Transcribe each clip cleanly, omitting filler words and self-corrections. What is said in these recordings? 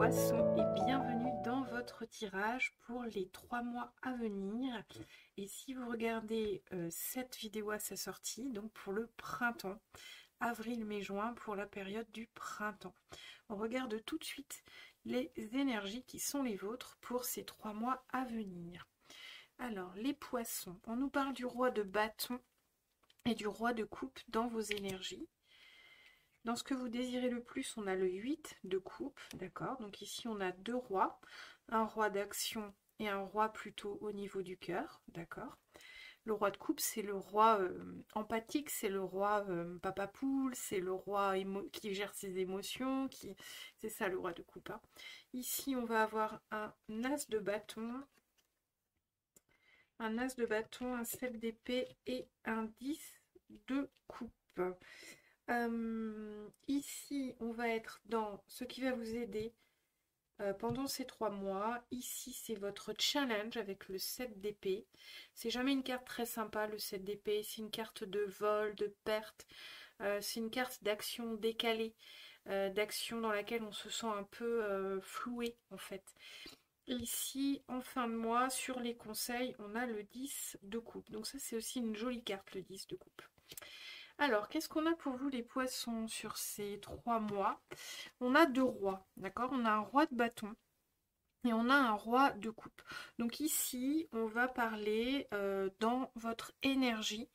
Poissons et bienvenue dans votre tirage pour les 3 mois à venir. Et si vous regardez cette vidéo à sa sortie, donc pour le printemps, avril, mai, juin, pour la période du printemps. On regarde tout de suite les énergies qui sont les vôtres pour ces 3 mois à venir. Alors, les poissons, on nous parle du roi de bâton et du roi de coupe dans vos énergies. Dans ce que vous désirez le plus, on a le 8 de coupe, d'accord? Donc ici, on a deux rois, un roi d'action et un roi plutôt au niveau du cœur, d'accord? Le roi de coupe, c'est le roi empathique, c'est le roi papa poule, c'est le roi qui gère ses émotions, c'est ça le roi de coupe, hein. Ici, on va avoir un as de bâton, un 7 d'épée et un 10 de coupe. Ici, on va être dans ce qui va vous aider pendant ces 3 mois. Ici, c'est votre challenge avec le 7 d'épée. C'est jamais une carte très sympa, le 7 d'épée. C'est une carte de vol, de perte. C'est une carte d'action décalée, d'action dans laquelle on se sent un peu floué, en fait. Et ici, en fin de mois, sur les conseils, on a le 10 de coupe. Donc ça, c'est aussi une jolie carte, le 10 de coupe. Alors, qu'est-ce qu'on a pour vous les poissons sur ces 3 mois? On a deux rois, d'accord? On a un roi de bâton et on a un roi de coupe. Donc ici, on va parler dans votre énergie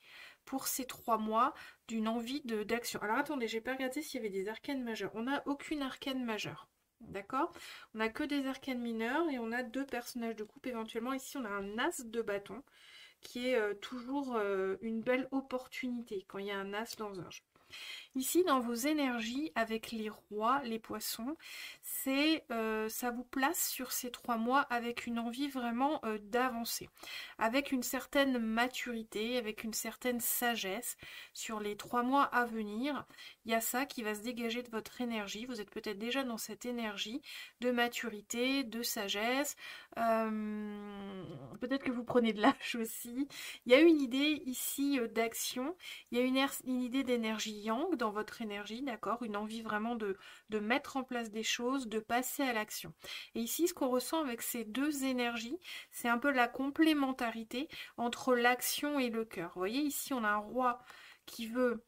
pour ces 3 mois d'une envie d'action. Alors attendez, j'ai pas regardé s'il y avait des arcanes majeures. On n'a aucune arcane majeure. D'accord? On n'a que des arcanes mineures et on a deux personnages de coupe éventuellement. Ici, on a un as de bâton qui est toujours une belle opportunité quand il y a un as dans un jeu. Ici, dans vos énergies, avec les rois, les poissons, ça vous place sur ces 3 mois avec une envie vraiment d'avancer, avec une certaine maturité, avec une certaine sagesse sur les 3 mois à venir. Il y a ça qui va se dégager de votre énergie. Vous êtes peut-être déjà dans cette énergie de maturité, de sagesse. Peut-être que vous prenez de l'âge aussi. Il y a une idée ici d'action. Il y a une idée d'énergie yang dans votre énergie, d'accord? Une envie vraiment de mettre en place des choses, de passer à l'action. Et ici, ce qu'on ressent avec ces deux énergies, c'est un peu la complémentarité entre l'action et le cœur. Vous voyez, ici, on a un roi qui veut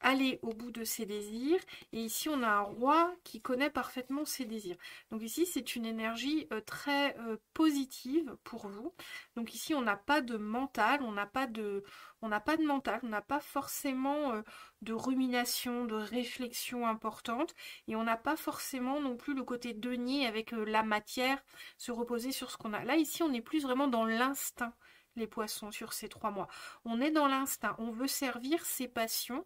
aller au bout de ses désirs, et ici on a un roi qui connaît parfaitement ses désirs. Donc ici c'est une énergie très positive pour vous. Donc ici on n'a pas de mental, on n'a pas de mental, on n'a pas forcément de rumination, de réflexion importante, et on n'a pas forcément non plus le côté denier avec la matière, se reposer sur ce qu'on a. Là ici on est plus vraiment dans l'instinct, les poissons, sur ces 3 mois. On est dans l'instinct, on veut servir ses passions.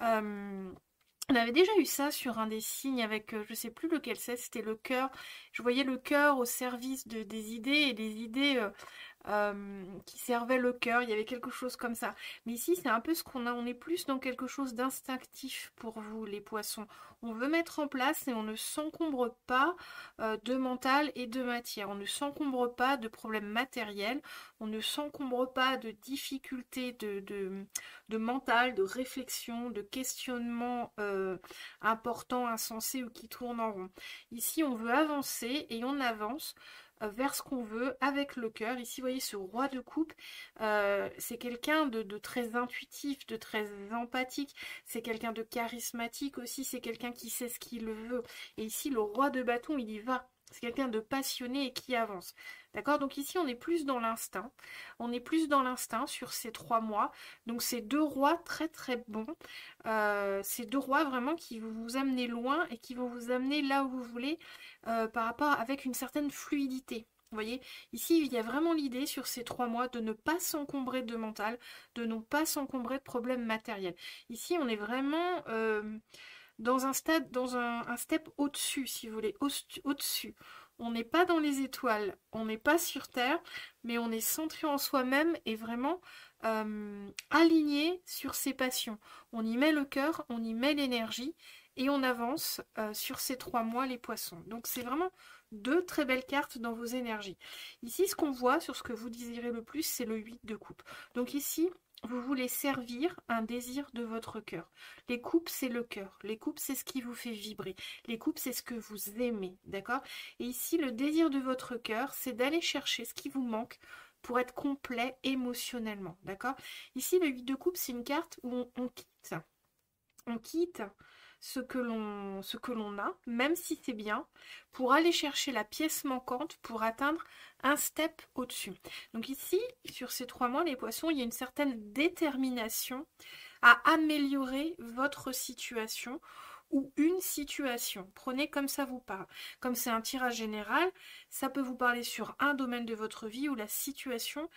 On avait déjà eu ça sur un des signes avec, je sais plus lequel c'était le cœur. Je voyais le cœur au service des idées et des idées qui servait le cœur, il y avait quelque chose comme ça. Mais ici, c'est un peu ce qu'on a, on est plus dans quelque chose d'instinctif pour vous, les poissons. On veut mettre en place et on ne s'encombre pas de mental et de matière. On ne s'encombre pas de problèmes matériels, on ne s'encombre pas de difficultés de mental, de réflexion, de questionnement importants, insensés ou qui tournent en rond. Ici, on veut avancer et on avance vers ce qu'on veut avec le cœur. Ici, vous voyez ce roi de coupe, c'est quelqu'un de très intuitif, de très empathique, c'est quelqu'un de charismatique aussi, c'est quelqu'un qui sait ce qu'il veut. Et ici, le roi de bâton, il y va. C'est quelqu'un de passionné et qui avance. D'accord? Donc ici, on est plus dans l'instinct. On est plus dans l'instinct sur ces 3 mois. Donc c'est deux rois très très bons. C'est deux rois vraiment qui vont vous amener loin et qui vont vous amener là où vous voulez par rapport avec une certaine fluidité. Vous voyez, ici, il y a vraiment l'idée sur ces 3 mois de ne pas s'encombrer de mental, de ne pas s'encombrer de problèmes matériels. Ici, on est vraiment dans un stade, dans un step au-dessus, si vous voulez, au-dessus. On n'est pas dans les étoiles, on n'est pas sur Terre, mais on est centré en soi-même et vraiment aligné sur ses passions. On y met le cœur, on y met l'énergie et on avance sur ces 3 mois, les poissons. Donc c'est vraiment deux très belles cartes dans vos énergies. Ici, ce qu'on voit sur ce que vous désirez le plus, c'est le 8 de coupe. Donc ici, vous voulez servir un désir de votre cœur. Les coupes, c'est le cœur. Les coupes, c'est ce qui vous fait vibrer. Les coupes, c'est ce que vous aimez, d'accord? Et ici, le désir de votre cœur, c'est d'aller chercher ce qui vous manque pour être complet émotionnellement, d'accord? Ici, le 8 de coupe, c'est une carte où on quitte. On quitte ce que l'on a, même si c'est bien, pour aller chercher la pièce manquante pour atteindre un step au-dessus. Donc ici, sur ces 3 mois, les poissons, il y a une certaine détermination à améliorer votre situation ou une situation. Prenez comme ça vous parle. Comme c'est un tirage général, ça peut vous parler sur un domaine de votre vie ou la situation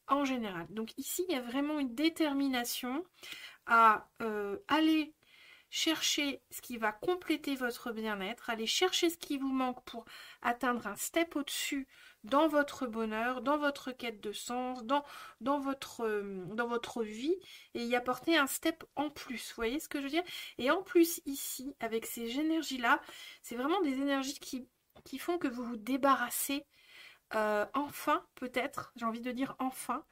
en général. Donc ici, il y a vraiment une détermination à aller chercher ce qui va compléter votre bien-être, aller chercher ce qui vous manque pour atteindre un step au-dessus dans votre bonheur, dans votre quête de sens, dans votre vie, et y apporter un step en plus. Vous voyez ce que je veux dire? Et en plus, ici, avec ces énergies-là, c'est vraiment des énergies qui font que vous vous débarrassez enfin, peut-être, j'ai envie de dire enfin,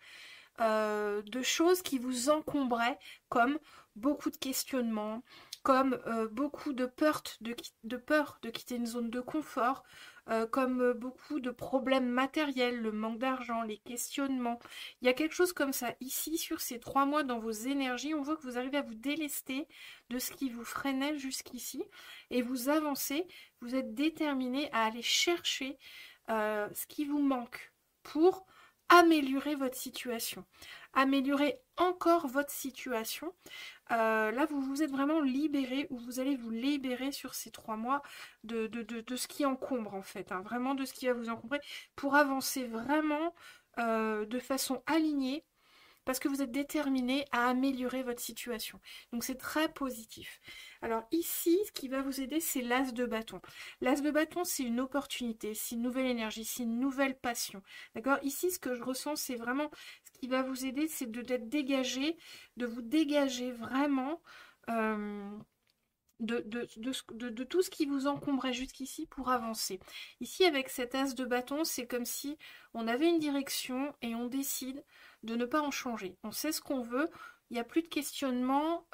de choses qui vous encombraient, comme beaucoup de questionnements, comme beaucoup de peur de quitter une zone de confort, comme beaucoup de problèmes matériels, le manque d'argent, les questionnements. Il y a quelque chose comme ça. Ici, sur ces 3 mois, dans vos énergies, on voit que vous arrivez à vous délester de ce qui vous freinait jusqu'ici et vous avancez, vous êtes déterminé à aller chercher ce qui vous manque pour améliorer votre situation, améliorer encore votre situation. Là, vous vous êtes vraiment libéré, ou vous allez vous libérer sur ces 3 mois de ce qui encombre en fait, hein, vraiment de ce qui va vous encombrer pour avancer vraiment de façon alignée parce que vous êtes déterminé à améliorer votre situation. Donc c'est très positif. Alors ici, ce qui va vous aider, c'est l'as de bâton. L'as de bâton, c'est une opportunité, c'est une nouvelle énergie, c'est une nouvelle passion. D'accord? Ici, ce que je ressens, c'est vraiment, ce qui va vous aider, c'est d'être dégagé, de vous dégager vraiment de tout ce qui vous encombrait jusqu'ici pour avancer. Ici, avec cet as de bâton, c'est comme si on avait une direction et on décide de ne pas en changer. On sait ce qu'on veut, il n'y a plus de questionnement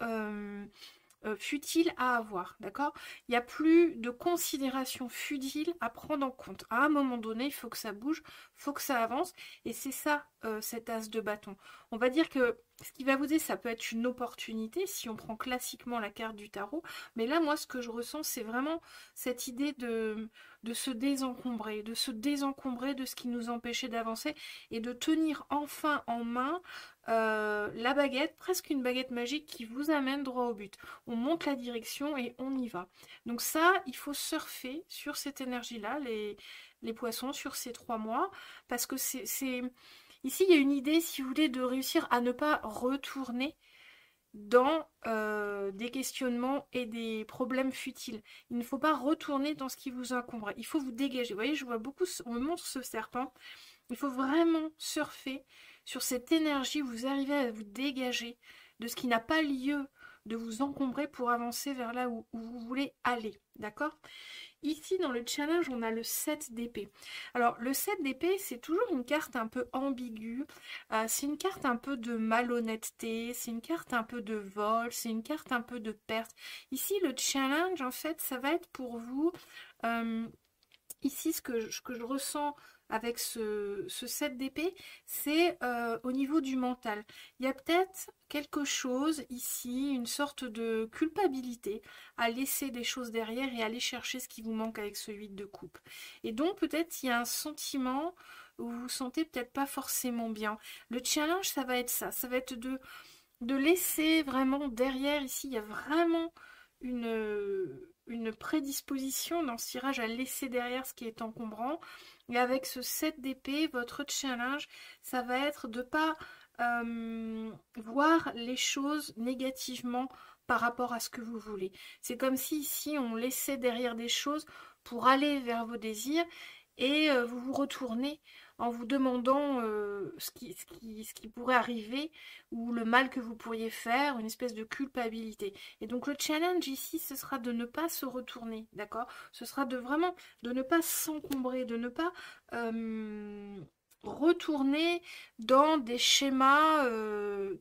futile à avoir, d'accord? Il n'y a plus de considération futile à prendre en compte. À un moment donné, il faut que ça bouge, il faut que ça avance, et c'est ça, cet as de bâton. On va dire que ce qui va vous aider, ça peut être une opportunité, si on prend classiquement la carte du tarot, mais là, moi, ce que je ressens, c'est vraiment cette idée de se désencombrer, de se désencombrer de ce qui nous empêchait d'avancer, et de tenir enfin en main la baguette, presque une baguette magique qui vous amène droit au but. On monte la direction et on y va. Donc ça, il faut surfer sur cette énergie-là, les poissons, sur ces 3 mois, parce que c'est... Ici, il y a une idée, si vous voulez, de réussir à ne pas retourner dans des questionnements et des problèmes futiles. Il ne faut pas retourner dans ce qui vous encombre. Il faut vous dégager. Vous voyez, je vois beaucoup, on me montre ce serpent. Il faut vraiment surfer sur cette énergie où vous arrivez à vous dégager de ce qui n'a pas lieu de vous encombrer pour avancer vers là où vous voulez aller. D'accord? Ici, dans le challenge, on a le 7 d'épée. Alors, le 7 d'épée, c'est toujours une carte un peu ambiguë. C'est une carte un peu de malhonnêteté, c'est une carte un peu de vol, c'est une carte un peu de perte. Ici, le challenge, en fait, ça va être pour vous... Ici, ce que je ressens avec ce 7 d'épée, c'est au niveau du mental. Il y a peut-être quelque chose ici, une sorte de culpabilité à laisser des choses derrière et aller chercher ce qui vous manque avec ce 8 de coupe. Et donc peut-être il y a un sentiment où vous vous sentez peut-être pas forcément bien. Le challenge, ça va être ça. Ça va être de laisser vraiment derrière, ici, il y a vraiment une prédisposition dans ce tirage à laisser derrière ce qui est encombrant. Et avec ce 7 d'épée, votre challenge, ça va être de ne pas voir les choses négativement par rapport à ce que vous voulez. C'est comme si ici on laissait derrière des choses pour aller vers vos désirs et vous vous retournez en vous demandant ce qui pourrait arriver ou le mal que vous pourriez faire, une espèce de culpabilité. Et donc le challenge ici, ce sera de ne pas se retourner, d'accord? Ce sera de vraiment de ne pas s'encombrer, de ne pas retourner dans des schémas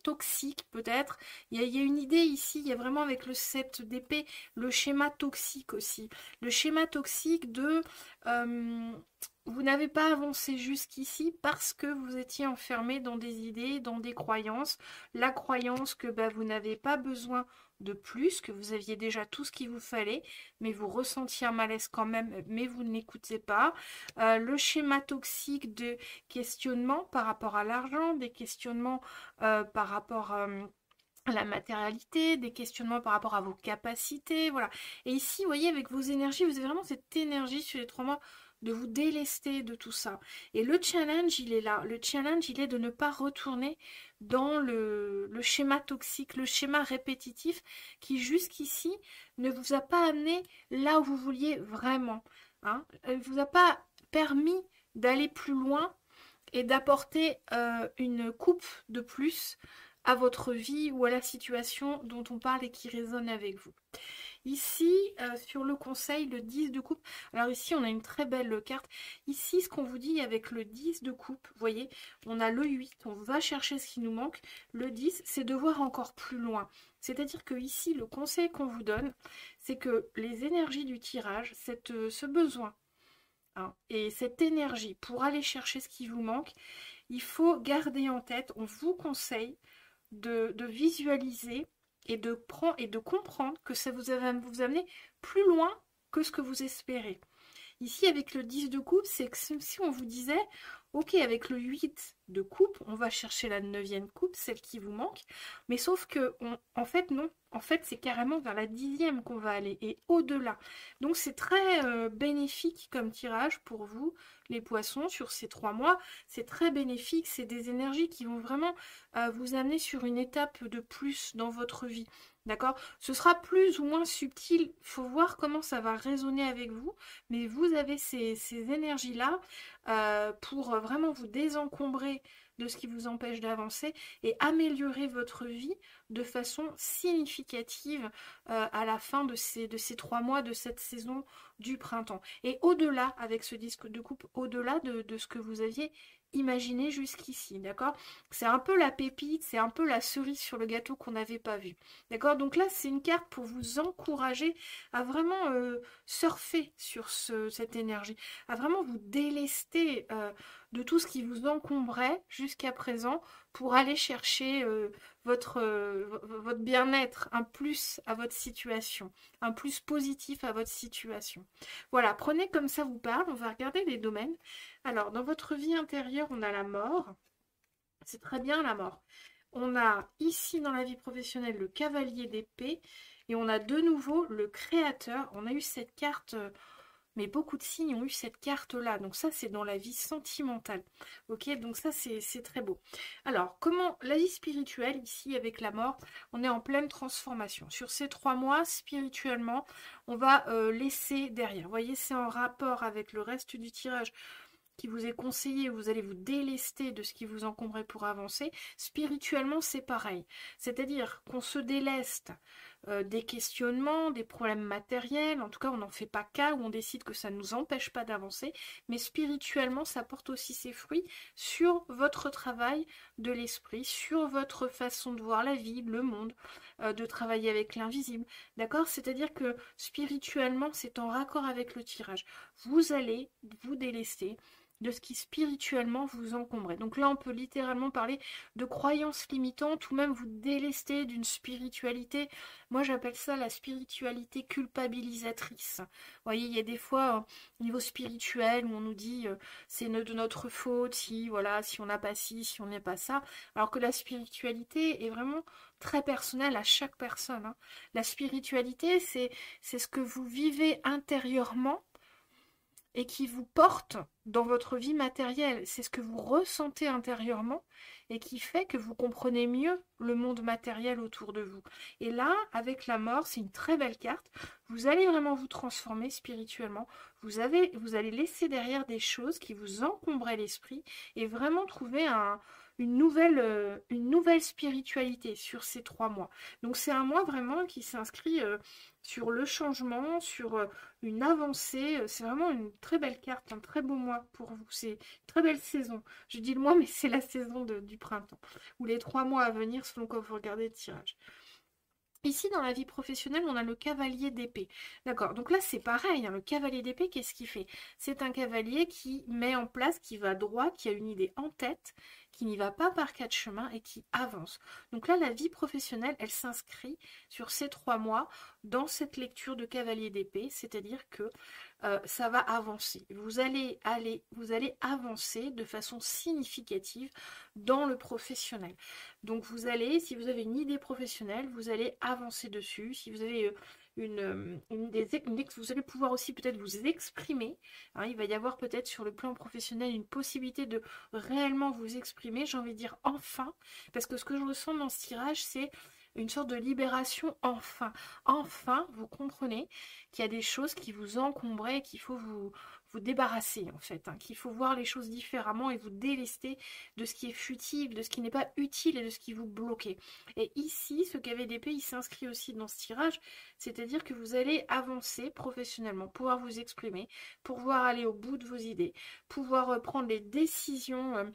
toxiques peut-être. Il y a une idée ici, il y a vraiment avec le 7 d'épée, le schéma toxique aussi. Le schéma toxique de euh, vous n'avez pas avancé jusqu'ici parce que vous étiez enfermé dans des idées, dans des croyances. La croyance que bah, vous n'avez pas besoin de plus, que vous aviez déjà tout ce qu'il vous fallait, mais vous ressentiez un malaise quand même, mais vous ne l'écoutez pas. Le schéma toxique de questionnements par rapport à l'argent, des questionnements par rapport à la matérialité, des questionnements par rapport à vos capacités, voilà. Et ici, vous voyez, avec vos énergies, vous avez vraiment cette énergie sur les 3 mois de vous délester de tout ça. Et le challenge, il est là. Le challenge, il est de ne pas retourner dans le schéma toxique, le schéma répétitif qui jusqu'ici ne vous a pas amené là où vous vouliez vraiment. Hein. Elle ne vous a pas permis d'aller plus loin et d'apporter une coupe de plus à votre vie ou à la situation dont on parle et qui résonne avec vous. Ici, sur le conseil, le 10 de coupe, alors ici on a une très belle carte. Ici, ce qu'on vous dit avec le 10 de coupe, vous voyez, on a le 8, on va chercher ce qui nous manque. Le 10, c'est de voir encore plus loin. C'est-à-dire que ici, le conseil qu'on vous donne, c'est que les énergies du tirage, ce besoin, hein, et cette énergie pour aller chercher ce qui vous manque, il faut garder en tête, on vous conseille de visualiser et de comprendre que ça vous va vous amener plus loin que ce que vous espérez. Ici, avec le 10 de coupe, c'est que si on vous disait, ok, avec le 8 de coupe, on va chercher la 9e coupe, celle qui vous manque, mais sauf que, en fait, non. En fait, c'est carrément vers la 10e qu'on va aller, et au-delà. Donc, c'est très bénéfique comme tirage pour vous, les poissons, sur ces 3 mois. C'est très bénéfique, c'est des énergies qui vont vraiment vous amener sur une étape de plus dans votre vie. D'accord? Ce sera plus ou moins subtil, il faut voir comment ça va résonner avec vous, mais vous avez ces énergies-là pour vraiment vous désencombrer de ce qui vous empêche d'avancer et améliorer votre vie de façon significative à la fin de ces 3 mois de cette saison du printemps. Et au-delà, avec ce disque de coupe, au-delà de ce que vous aviez imaginé jusqu'ici, d'accord? C'est un peu la pépite, c'est un peu la cerise sur le gâteau qu'on n'avait pas vu. D'accord? Donc là, c'est une carte pour vous encourager à vraiment surfer sur cette énergie, à vraiment vous délester de tout ce qui vous encombrait jusqu'à présent pour aller chercher votre bien-être, un plus à votre situation, un plus positif à votre situation. Voilà, prenez comme ça vous parle, on va regarder les domaines. Alors, dans votre vie intérieure, on a la mort. C'est très bien la mort. On a ici dans la vie professionnelle le cavalier d'épée et on a de nouveau le créateur. On a eu cette carte, mais beaucoup de signes ont eu cette carte-là. Donc ça, c'est dans la vie sentimentale. Ok, donc ça, c'est très beau. Alors, comment la vie spirituelle, ici avec la mort, on est en pleine transformation. Sur ces 3 mois, spirituellement, on va laisser derrière. Vous voyez, c'est en rapport avec le reste du tirage qui vous est conseillé, vous allez vous délester de ce qui vous encombrait pour avancer. Spirituellement, c'est pareil. C'est-à-dire qu'on se déleste des questionnements, des problèmes matériels, en tout cas on n'en fait pas cas, ou on décide que ça ne nous empêche pas d'avancer, mais spirituellement ça porte aussi ses fruits sur votre travail de l'esprit, sur votre façon de voir la vie, le monde, de travailler avec l'invisible, d'accord? C'est-à-dire que spirituellement c'est en raccord avec le tirage. Vous allez vous délester de ce qui spirituellement vous encombrait. Donc là, on peut littéralement parler de croyances limitantes ou même vous délester d'une spiritualité. Moi, j'appelle ça la spiritualité culpabilisatrice. Vous voyez, il y a des fois, au niveau spirituel, où on nous dit c'est de notre faute si, voilà, si on n'a pas ci, si on n'est pas ça. Alors que la spiritualité est vraiment très personnelle à chaque personne. Hein. La spiritualité, c'est ce que vous vivez intérieurement et qui vous porte dans votre vie matérielle. C'est ce que vous ressentez intérieurement et qui fait que vous comprenez mieux le monde matériel autour de vous. Et là, avec la mort, c'est une très belle carte. Vous allez vraiment vous transformer spirituellement. Vous allez laisser derrière des choses qui vous encombraient l'esprit et vraiment trouver une nouvelle spiritualité sur ces 3 mois. Donc c'est un mois vraiment qui s'inscrit sur le changement, sur une avancée. C'est vraiment une très belle carte, un très beau mois pour vous. C'est une très belle saison. Je dis le mois, mais c'est la saison du printemps, ou les 3 mois à venir selon quand vous regardez le tirage. Ici, dans la vie professionnelle, on a le cavalier d'épée. D'accord, donc là, c'est pareil, hein, le cavalier d'épée, qu'est-ce qu'il fait? C'est un cavalier qui met en place, qui va droit, qui a une idée en tête, qui n'y va pas par 4 chemins et qui avance. Donc là, la vie professionnelle, elle s'inscrit sur ces 3 mois dans cette lecture de cavalier d'épée, c'est-à-dire que ça va avancer. Vous allez avancer de façon significative dans le professionnel. Donc vous allez, si vous avez une idée professionnelle, vous allez avancer dessus. Si vous avez vous allez pouvoir aussi peut-être vous exprimer. Hein, il va y avoir peut-être sur le plan professionnel une possibilité de réellement vous exprimer. J'ai envie de dire enfin, parce que ce que je ressens dans ce tirage, c'est une sorte de libération enfin. Enfin, vous comprenez qu'il y a des choses qui vous encombraient, qu'il faut vous débarrasser en fait, hein, qu'il faut voir les choses différemment et vous délester de ce qui est futile, de ce qui n'est pas utile et de ce qui vous bloque. Et ici, ce KVDP, il s'inscrit aussi dans ce tirage, c'est-à-dire que vous allez avancer professionnellement, pouvoir vous exprimer, pouvoir aller au bout de vos idées, pouvoir prendre les décisions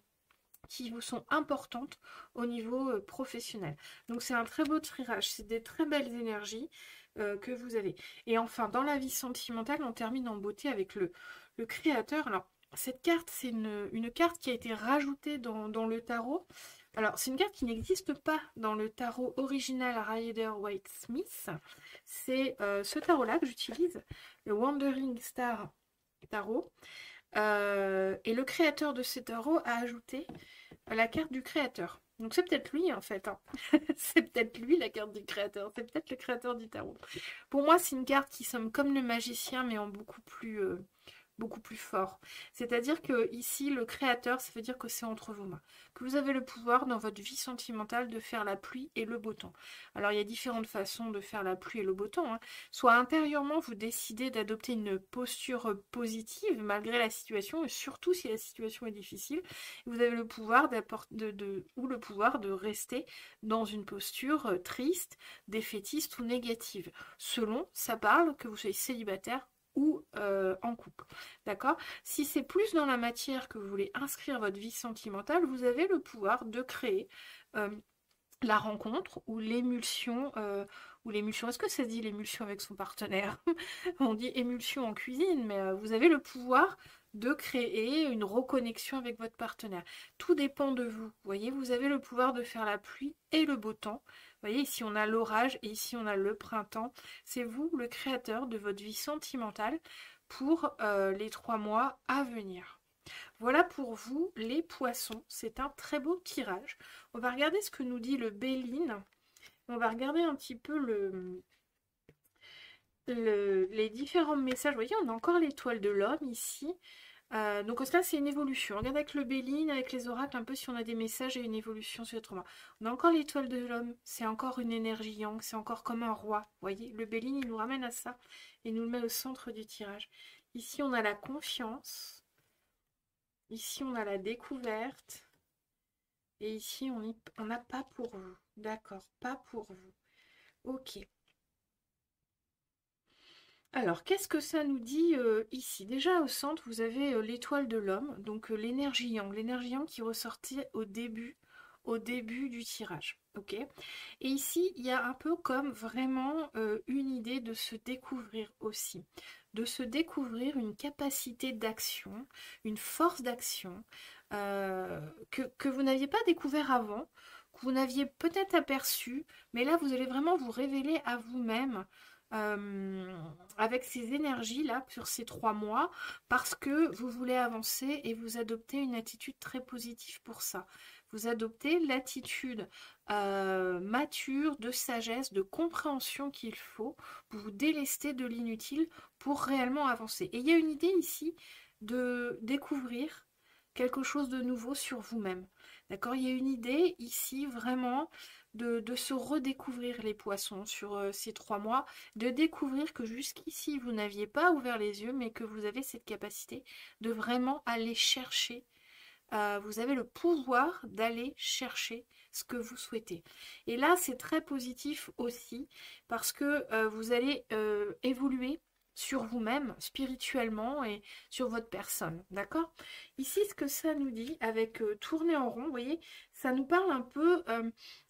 qui vous sont importantes au niveau professionnel. Donc c'est un très beau tirage, c'est des très belles énergies que vous avez. Et enfin, dans la vie sentimentale, on termine en beauté avec le créateur. Alors, cette carte, c'est une carte qui a été rajoutée dans le tarot. Alors, c'est une carte qui n'existe pas dans le tarot original Rider-Waite-Smith. C'est ce tarot-là que j'utilise, le Wandering Star Tarot. Et le créateur de ces tarots a ajouté la carte du créateur. Donc c'est peut-être lui en fait, hein. C'est peut-être lui la carte du créateur, c'est peut-être le créateur du tarot. Pour moi c'est une carte qui sonne comme le magicien mais en beaucoup plus fort. C'est-à-dire que ici, le créateur, ça veut dire que c'est entre vos mains. Que vous avez le pouvoir dans votre vie sentimentale de faire la pluie et le beau temps. Alors, il y a différentes façons de faire la pluie et le beau temps, hein. Soit intérieurement, vous décidez d'adopter une posture positive malgré la situation, et surtout si la situation est difficile. Vous avez le pouvoir ou le pouvoir de rester dans une posture triste, défaitiste ou négative. Selon, ça parle que vous soyez célibataire ou en couple. D'accord? Si c'est plus dans la matière que vous voulez inscrire votre vie sentimentale, vous avez le pouvoir de créer la rencontre ou l'émulsion. Est-ce que ça se dit l'émulsion avec son partenaire? On dit émulsion en cuisine, mais vous avez le pouvoir de créer une reconnexion avec votre partenaire. Tout dépend de vous. Vous voyez, vous avez le pouvoir de faire la pluie et le beau temps. Vous voyez, ici on a l'orage et ici on a le printemps. C'est vous le créateur de votre vie sentimentale pour les 3 mois à venir. Voilà pour vous les poissons. C'est un très beau tirage. On va regarder ce que nous dit le Béline. On va regarder un petit peu les différents messages. Vous voyez, on a encore l'étoile de l'homme ici. Donc là, c'est une évolution. Regarde avec le Béline, avec les oracles, un peu si on a des messages et une évolution sur autrement. On a encore l'étoile de l'homme. C'est encore une énergie yang. C'est encore comme un roi. Vous voyez, le Béline, il nous ramène à ça. Et nous le met au centre du tirage. Ici, on a la confiance. Ici, on a la découverte. Et ici, on n'a pas pour vous. D'accord, pas pour vous. Ok. Alors, qu'est-ce que ça nous dit ici? Déjà, au centre, vous avez l'étoile de l'homme, donc l'énergie yang qui ressortait au début du tirage. Ok. Et ici, il y a un peu comme vraiment une idée de se découvrir aussi, de se découvrir une capacité d'action, une force d'action que vous n'aviez pas découvert avant, que vous n'aviez peut-être aperçu, mais là, vous allez vraiment vous révéler à vous-même avec ces énergies-là sur ces 3 mois parce que vous voulez avancer et vous adoptez une attitude très positive pour ça. Vous adoptez l'attitude mature, de sagesse, de compréhension qu'il faut. Vous vous délestez de l'inutile pour réellement avancer. Et il y a une idée ici de découvrir quelque chose de nouveau sur vous-même. D'accord? Il y a une idée ici vraiment de se redécouvrir les poissons sur ces 3 mois, de découvrir que jusqu'ici vous n'aviez pas ouvert les yeux, mais que vous avez cette capacité de vraiment aller chercher vous avez le pouvoir d'aller chercher ce que vous souhaitez. Et là, c'est très positif aussi parce que vous allez évoluer sur vous-même spirituellement et sur votre personne, d'accord? Ici, ce que ça nous dit avec tourner en rond, vous voyez, ça nous parle un peu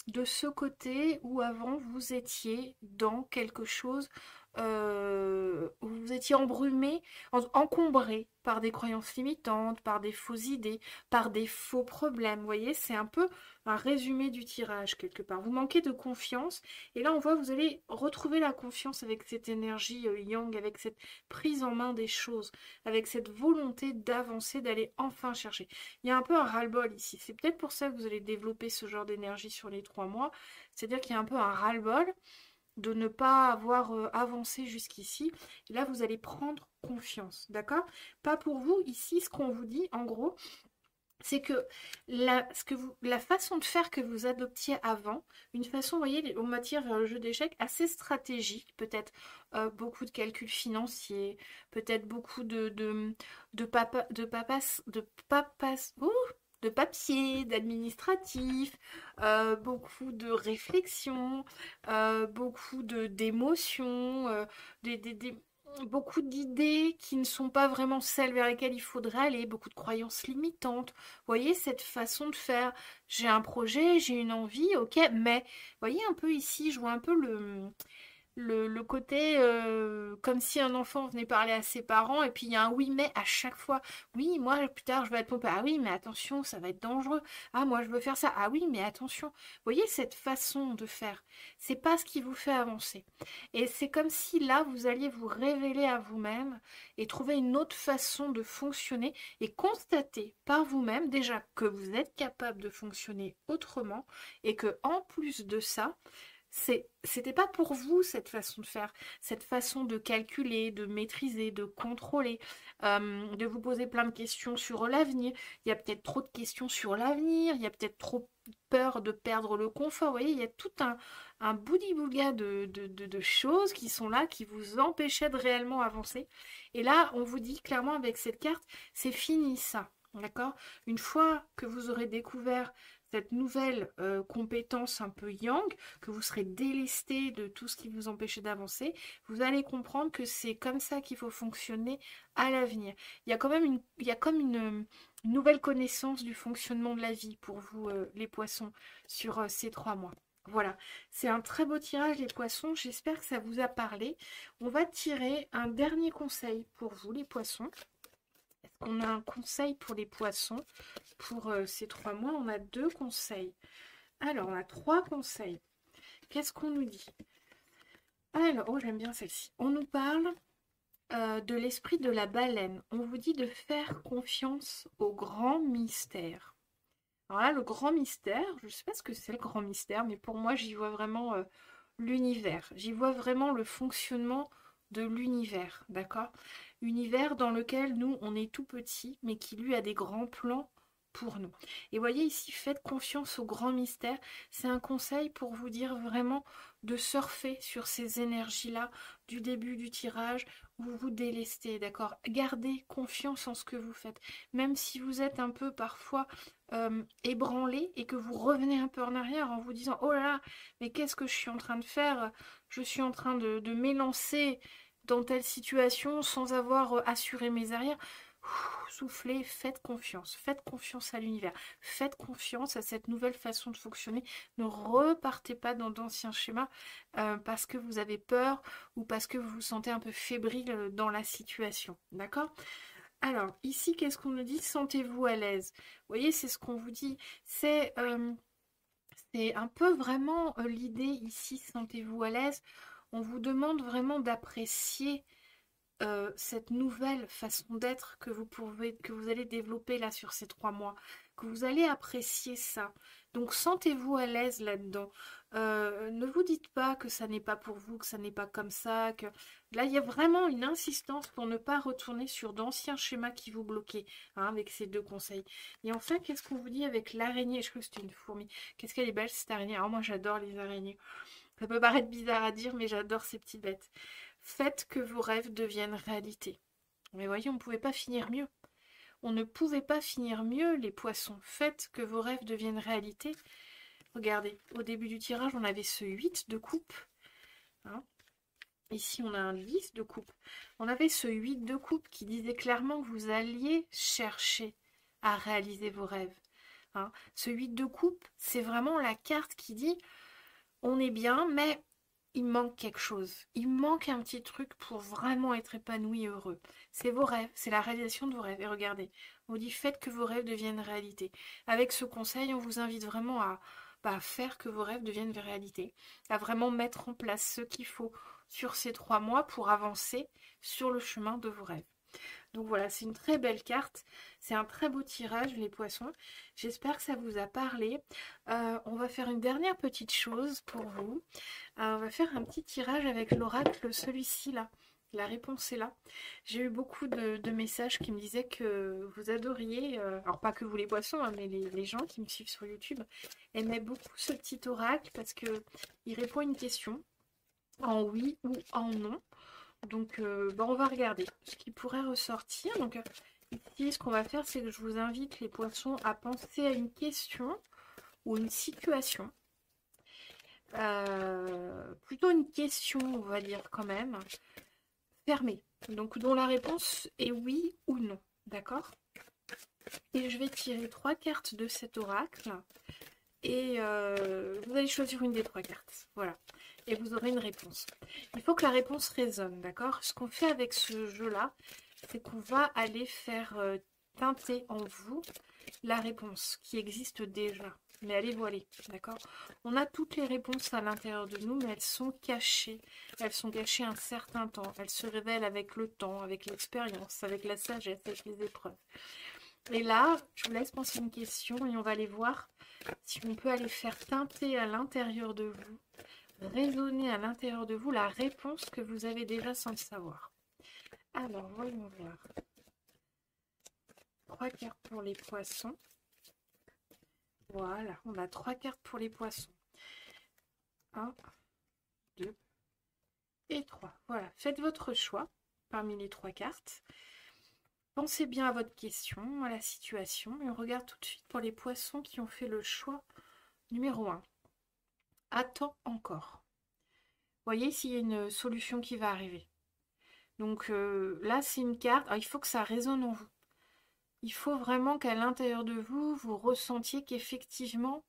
de ce côté où avant vous étiez dans quelque chose où vous étiez embrumé, encombré par des croyances limitantes, par des fausses idées, par des faux problèmes. Vous voyez, c'est un peu un résumé du tirage quelque part. Vous manquez de confiance et là on voit vous allez retrouver la confiance avec cette énergie yang, avec cette prise en main des choses, avec cette volonté d'avancer, d'aller enfin chercher. Il y a un peu un ras-le-bol ici. C'est peut-être pour ça que vous allez développer ce genre d'énergie sur les 3 mois. C'est-à-dire qu'il y a un peu un ras-le-bol de ne pas avoir avancé jusqu'ici. Là, vous allez prendre confiance, d'accord? Pas pour vous. Ici, ce qu'on vous dit, en gros, c'est que la façon de faire que vous adoptiez avant, une façon, vous voyez, on m'attire vers le jeu d'échecs assez stratégique, peut-être beaucoup de calculs financiers, peut-être beaucoup de papier, d'administratif, beaucoup de réflexion, beaucoup d'émotions, beaucoup d'idées qui ne sont pas vraiment celles vers lesquelles il faudrait aller, beaucoup de croyances limitantes. Vous voyez cette façon de faire, j'ai un projet, j'ai une envie, ok, mais vous voyez un peu ici, je vois un peu le côté comme si un enfant venait parler à ses parents et puis il y a un oui mais à chaque fois. Oui, moi plus tard je vais être mon père. Ah oui, mais attention, ça va être dangereux. Ah moi je veux faire ça. Ah oui, mais attention. Vous voyez cette façon de faire. C'est pas ce qui vous fait avancer. Et c'est comme si là vous alliez vous révéler à vous-même et trouver une autre façon de fonctionner et constater par vous-même déjà que vous êtes capable de fonctionner autrement et que en plus de ça, c'était pas pour vous cette façon de faire, cette façon de calculer, de maîtriser, de contrôler, de vous poser plein de questions sur l'avenir. Il y a peut-être trop de questions sur l'avenir, il y a peut-être trop peur de perdre le confort. Vous voyez, il y a tout un boudi-boulga de choses qui sont là, qui vous empêchaient de réellement avancer. Et là, on vous dit clairement avec cette carte, c'est fini ça. D'accord? Une fois que vous aurez découvert cette nouvelle compétence un peu yang, que vous serez délesté de tout ce qui vous empêchait d'avancer, vous allez comprendre que c'est comme ça qu'il faut fonctionner à l'avenir. Il y a comme une nouvelle connaissance du fonctionnement de la vie pour vous, les poissons, sur ces 3 mois. Voilà, c'est un très beau tirage les poissons, j'espère que ça vous a parlé. On va tirer un dernier conseil pour vous les poissons. Est-ce qu'on a un conseil pour les poissons pour ces 3 mois? On a 2 conseils. Alors, on a 3 conseils. Qu'est-ce qu'on nous dit? Alors, oh, j'aime bien celle-ci. On nous parle de l'esprit de la baleine. On vous dit de faire confiance au grand mystère. Alors là, le grand mystère, je ne sais pas ce que c'est le grand mystère, mais pour moi, j'y vois vraiment l'univers. J'y vois vraiment le fonctionnement de l'univers, d'accord? Univers dans lequel nous, on est tout petit, mais qui lui a des grands plans pour nous. Et voyez ici, faites confiance au grand mystère. C'est un conseil pour vous dire vraiment de surfer sur ces énergies-là du début du tirage où vous délestez, d'accord? Gardez confiance en ce que vous faites. Même si vous êtes un peu parfois ébranlé et que vous revenez un peu en arrière en vous disant oh là là, mais qu'est-ce que je suis en train de faire? Je suis en train de m'élancer dans telle situation sans avoir assuré mes arrières. Soufflez, faites confiance à l'univers, faites confiance à cette nouvelle façon de fonctionner. Ne repartez pas dans d'anciens schémas parce que vous avez peur ou parce que vous vous sentez un peu fébrile dans la situation. D'accord? Alors, ici, qu'est-ce qu'on nous dit? Sentez-vous à l'aise. Vous voyez, c'est ce qu'on vous dit. C'est un peu vraiment l'idée ici, sentez-vous à l'aise. On vous demande vraiment d'apprécier cette nouvelle façon d'être que vous allez développer là sur ces 3 mois, que vous allez apprécier ça. Donc sentez-vous à l'aise là-dedans. Ne vous dites pas que ça n'est pas pour vous, que ça n'est pas comme ça, que là il y a vraiment une insistance pour ne pas retourner sur d'anciens schémas qui vous bloquaient, hein, avec ces 2 conseils. Et enfin, qu'est-ce qu'on vous dit avec l'araignée? Je crois que c'était une fourmi. Qu'est-ce qu'elle est belle cette araignée. Alors moi j'adore les araignées. Ça peut paraître bizarre à dire, mais j'adore ces petites bêtes. Faites que vos rêves deviennent réalité. Mais voyez, on ne pouvait pas finir mieux. On ne pouvait pas finir mieux, les poissons. Faites que vos rêves deviennent réalité. Regardez, au début du tirage, on avait ce 8 de coupe. Hein. Ici, on a un 10 de coupe. On avait ce 8 de coupe qui disait clairement que vous alliez chercher à réaliser vos rêves. Hein. Ce 8 de coupe, c'est vraiment la carte qui dit on est bien, mais il manque quelque chose. Il manque un petit truc pour vraiment être épanoui et heureux. C'est vos rêves, c'est la réalisation de vos rêves. Et regardez, on dit faites que vos rêves deviennent réalité. Avec ce conseil, on vous invite vraiment à faire que vos rêves deviennent réalité, à vraiment mettre en place ce qu'il faut sur ces 3 mois pour avancer sur le chemin de vos rêves. Donc voilà, c'est une très belle carte. C'est un très beau tirage, les poissons. J'espère que ça vous a parlé. On va faire une dernière petite chose pour vous. On va faire un petit tirage avec l'oracle, celui-ci là. La réponse est là. J'ai eu beaucoup de messages qui me disaient que vous adoriez, alors pas que vous les poissons, hein, mais les gens qui me suivent sur YouTube aimaient beaucoup ce petit oracle parce que il répond à une question en oui ou en non. Donc, on va regarder ce qui pourrait ressortir. Donc, ici, ce qu'on va faire, c'est que je vous invite, les poissons, à penser à une question ou une situation. Plutôt une question, on va dire quand même, fermée. Donc, dont la réponse est oui ou non. D'accord? Et je vais tirer 3 cartes de cet oracle. Et vous allez choisir une des 3 cartes. Voilà. Et vous aurez une réponse. Il faut que la réponse résonne, d'accord? Ce qu'on fait avec ce jeu-là, c'est qu'on va aller faire teinter en vous la réponse qui existe déjà. Mais elle est voilée, d'accord? On a toutes les réponses à l'intérieur de nous, mais elles sont cachées. Elles sont cachées un certain temps. Elles se révèlent avec le temps, avec l'expérience, avec la sagesse, avec les épreuves. Et là, je vous laisse penser une question et on va aller voir si on peut aller faire teinter à l'intérieur de vous, résonner à l'intérieur de vous la réponse que vous avez déjà sans le savoir. Alors, voyons voir. 3 cartes pour les poissons. Voilà, on a 3 cartes pour les poissons. 1, 2 et 3. Voilà, faites votre choix parmi les 3 cartes. Pensez bien à votre question, à la situation, et on regarde tout de suite pour les poissons qui ont fait le choix numéro 1. Attends encore. Voyez s'il y a une solution qui va arriver. Donc là, c'est une carte. Alors, il faut que ça résonne en vous. Il faut vraiment qu'à l'intérieur de vous, vous ressentiez qu'effectivement,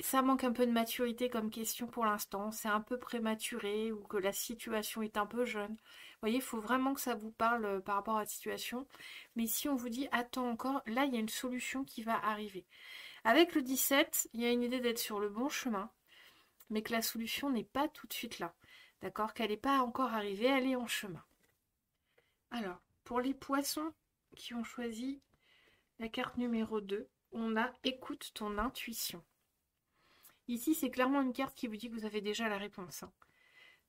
ça manque un peu de maturité comme question pour l'instant. C'est un peu prématuré ou que la situation est un peu jeune. Vous voyez, il faut vraiment que ça vous parle par rapport à la situation. Mais si on vous dit attends encore, là, il y a une solution qui va arriver. Avec le 17, il y a une idée d'être sur le bon chemin, mais que la solution n'est pas tout de suite là. D'accord? Qu'elle n'est pas encore arrivée, elle est en chemin. Alors, pour les poissons qui ont choisi la carte numéro 2, on a écoute ton intuition. Ici, c'est clairement une carte qui vous dit que vous avez déjà la réponse. Hein.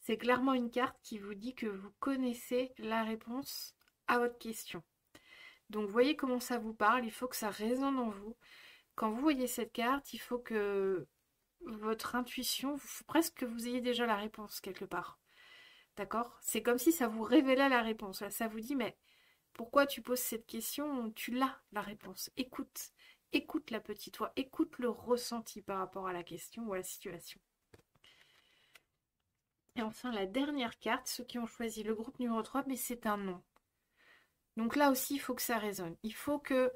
C'est clairement une carte qui vous dit que vous connaissez la réponse à votre question. Donc, voyez comment ça vous parle, il faut que ça résonne en vous. Quand vous voyez cette carte, il faut que votre intuition, presque que vous ayez déjà la réponse quelque part. D'accord? C'est comme si ça vous révélait la réponse. Là, ça vous dit, mais pourquoi tu poses cette question? Tu l'as, la réponse. Écoute. Écoute la petite voix. Écoute le ressenti par rapport à la question ou à la situation. Et enfin, la dernière carte, ceux qui ont choisi le groupe numéro 3, mais c'est un non. Donc là aussi, il faut que ça résonne. Il faut que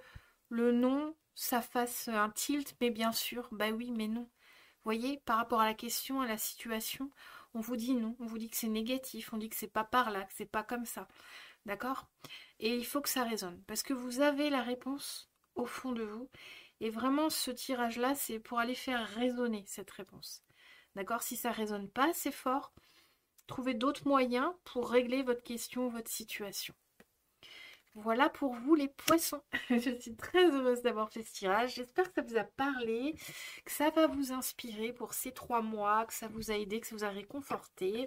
le non, ça fasse un tilt, mais bien sûr, bah oui, mais non. Vous voyez, par rapport à la question, à la situation, on vous dit non, on vous dit que c'est négatif, on dit que c'est pas par là, que c'est pas comme ça. D'accord? Et il faut que ça résonne, parce que vous avez la réponse au fond de vous. Et vraiment, ce tirage-là, c'est pour aller faire résonner cette réponse. D'accord? Si ça ne résonne pas assez fort, trouvez d'autres moyens pour régler votre question, votre situation. Voilà pour vous les poissons. Je suis très heureuse d'avoir fait ce tirage. J'espère que ça vous a parlé, que ça va vous inspirer pour ces 3 mois, que ça vous a aidé, que ça vous a réconforté.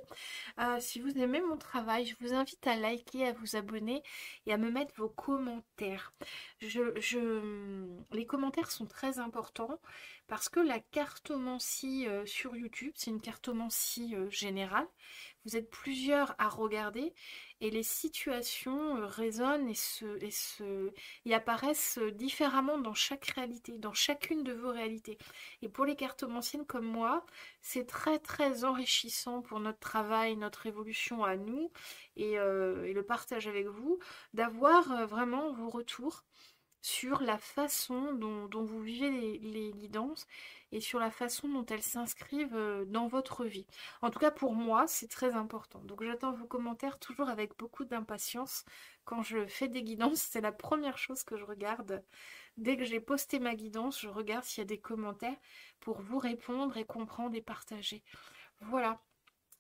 Si vous aimez mon travail, je vous invite à liker, à vous abonner et à me mettre vos commentaires. Les commentaires sont très importants parce que la cartomancie sur YouTube, c'est une cartomancie générale. Vous êtes plusieurs à regarder et les situations résonnent et apparaissent différemment dans chaque réalité, dans chacune de vos réalités. Et pour les cartomanciennes comme moi, c'est très très enrichissant pour notre travail, notre évolution à nous et le partage avec vous, d'avoir vraiment vos retours sur la façon dont vous vivez les guidances et sur la façon dont elles s'inscrivent dans votre vie. En tout cas, pour moi, c'est très important. Donc j'attends vos commentaires toujours avec beaucoup d'impatience. Quand je fais des guidances, c'est la première chose que je regarde. Dès que j'ai posté ma guidance, je regarde s'il y a des commentaires pour vous répondre et comprendre et partager. Voilà.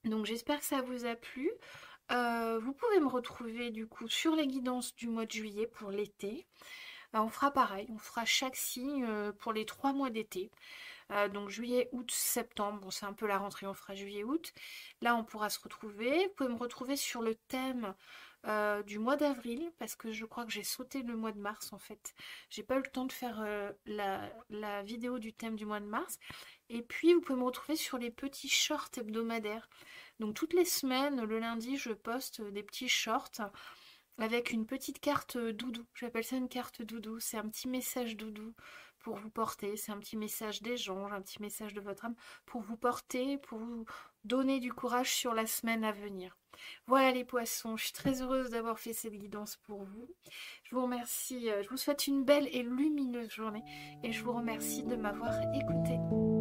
Donc j'espère que ça vous a plu. Vous pouvez me retrouver du coup sur les guidances du mois de juillet pour l'été. On fera pareil, on fera chaque signe pour les 3 mois d'été. Donc juillet, août, septembre, bon c'est un peu la rentrée, on fera juillet, août. Là on pourra se retrouver. Vous pouvez me retrouver sur le thème du mois d'avril, parce que je crois que j'ai sauté le mois de mars en fait. J'ai pas eu le temps de faire la vidéo du thème du mois de mars. Et puis vous pouvez me retrouver sur les petits shorts hebdomadaires. Donc toutes les semaines, le lundi, je poste des petits shorts avec une petite carte doudou. J'appelle ça une carte doudou. C'est un petit message doudou pour vous porter. C'est un petit message des anges, un petit message de votre âme pour vous porter, pour vous donner du courage sur la semaine à venir. Voilà les poissons, je suis très heureuse d'avoir fait cette guidance pour vous. Je vous remercie, je vous souhaite une belle et lumineuse journée et je vous remercie de m'avoir écouté.